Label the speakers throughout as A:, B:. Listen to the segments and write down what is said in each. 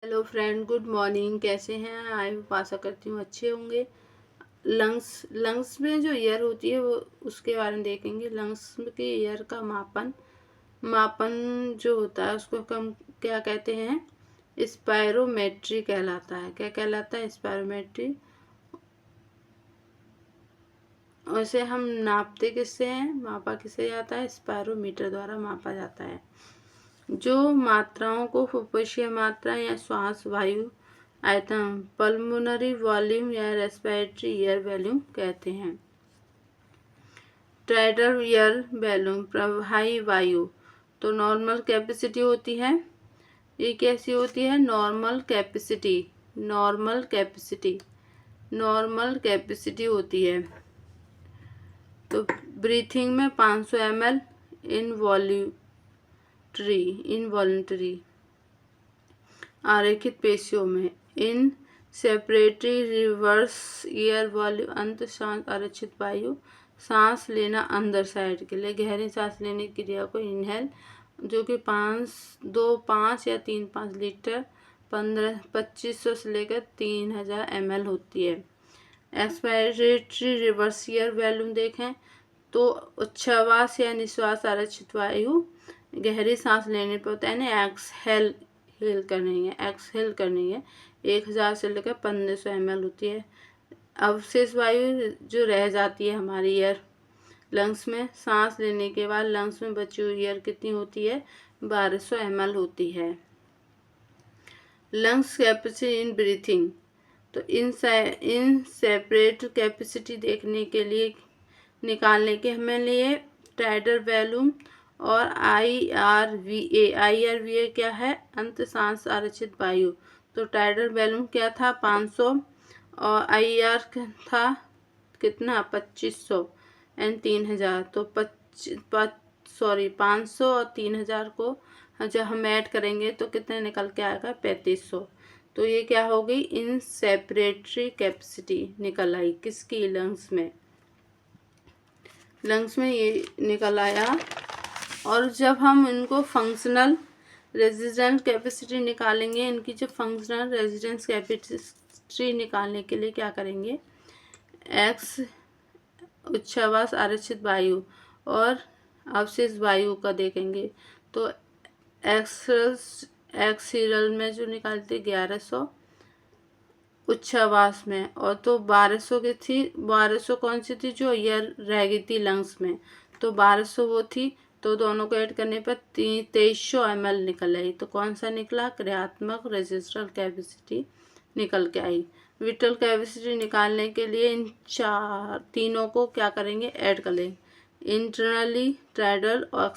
A: Hello friend, good morning. कैसे हैं? I hope आशा करती हूँ अच्छे होंगे। लंग्स में जो एयर होती है वो उसके बारे में देखेंगे। लंग्स के एयर का मापन मापन जो होता है उसको हम क्या कहते हैं? स्पायरोमेट्री कहलाता है। क्या कहलाता है? स्पायरोमेट्री। वैसे हम नापते किससे हैं? मापा किससे जाता है? स्पायरोमीटर द्वारा मापा जाता है। जो मात्राओं को फुफ्फुसीय मात्रा या श्वास वायु आयतन, पल्मोनरी वॉल्यूम या रेस्पिरेटरी एयर वॉल्यूम कहते हैं। टाइडल एयर वॉल्यूम, प्रवाही वायु, तो नॉर्मल कैपेसिटी होती है। ये कैसी होती है? Normal capacity. Normal capacity normal capacity होती है। तो ब्रीथिंग में 500 ml, इनवॉल्यूंटरी आरेखित पेशियों में, इन सेपरेटरी रिवर्स एयर वॉल्यूम, अंत सांस आरक्षित वायु, सांस लेना अंदर साइड के लिए, गहरी सांस लेने की क्रिया को इनहेल, जो कि 5 या 3-5 लीटर 2500 से लेकर 3000 ml होती है। एक्सपायरेटरी रिवर्स एयर वॉल्यूम देखें तो उच्छ्वास या निश्वास आरक्षित वायु गहरी सांस लेने पर होता है ना, एक्सहेल करनी है 1000 से लेकर 1500 ml होती है। अवशेष वायु जो रह जाती है हमारी एयर लंग्स में, सांस लेने के बाद लंग्स में बची हुई एयर कितनी होती है? 1200 ml होती है। लंग्स कैपेसिटी इन ब्रीथिंग, तो इन सेपरेट कैपेसिटी देखने के लिए निकालने के हमें लिए टाइडल वॉल्यूम और IRVA क्या है? अंत सांस आरक्षित वायु। तो टाइडल वॉल्यूम क्या था? 500 और IR था कितना? 2500 एंड 3000। तो 500 और 3000 को जब हम ऐड करेंगे तो कितने निकल के आएगा? 3500। तो ये क्या हो गई? इन सेपरेटरी कैपेसिटी निकल आई किसकी? लंग्स में। लंग्स में ये निकल आया। और जब हम इनको फंक्शनल रेजिस्टेंस कैपेसिटी निकालेंगे, इनकी जो फंक्शनल रेजिस्टेंस कैपेसिटी निकालने के लिए क्या करेंगे? एक्स उच्छ्वास आरक्षित वायु और अवशेष वायु का देखेंगे। तो एक्सीरल में जो निकालते 1100 उच्छ्वास में, और तो 1200 की थी। 1200 कौन सी थी? जो एयर रह गई थी लंग्स में, तो 1200 वो थी। तो दोनों को ऐड करने पर 2300 ml निकल आई। तो कौन सा निकला? क्रियात्मक रेजिस्टेंस कैपेसिटी निकल के आई। विटल कैपेसिटी निकालने के लिए इन तीनों को क्या करेंगे? ऐड कर लेंगे। इंटरनली टाइडल और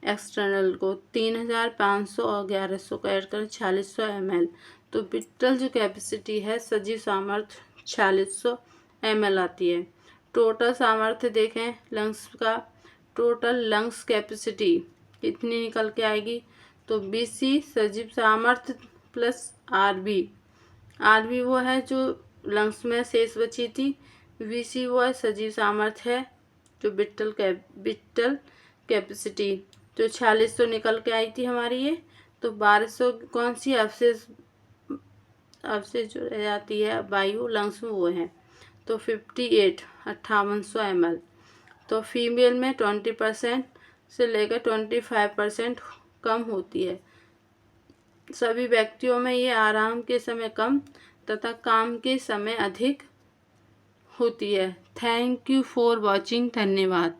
A: एक्सटर्नल को 3500 और 1100 को ऐड कर 4600 ml। तो विटल जो कैपेसिटी है, सजीव सामर्थ्य 4600 ml आती है। टोटल सामर्थ्य देखें लंग्स का, टोटल लंग्स कैपेसिटी कितनी निकल के आएगी? तो BC सजीव सामर्थ्य प्लस RB वो है जो लंग्स में शेष बची थी, VC वो है सजीव सामर्थ्य है जो विटल कैपेसिटी, जो 4600 निकल के आई थी हमारी ये। तो 1200 कौन सी? अवशेष जो रह जाती है वायु लंग्स में, वो है। तो 5800 ml। तो फीमेल में 20% से लेकर 25% कम होती है। सभी व्यक्तियों में ये आराम के समय कम तथा काम के समय अधिक होती है। Thank you for watching. धन्यवाद।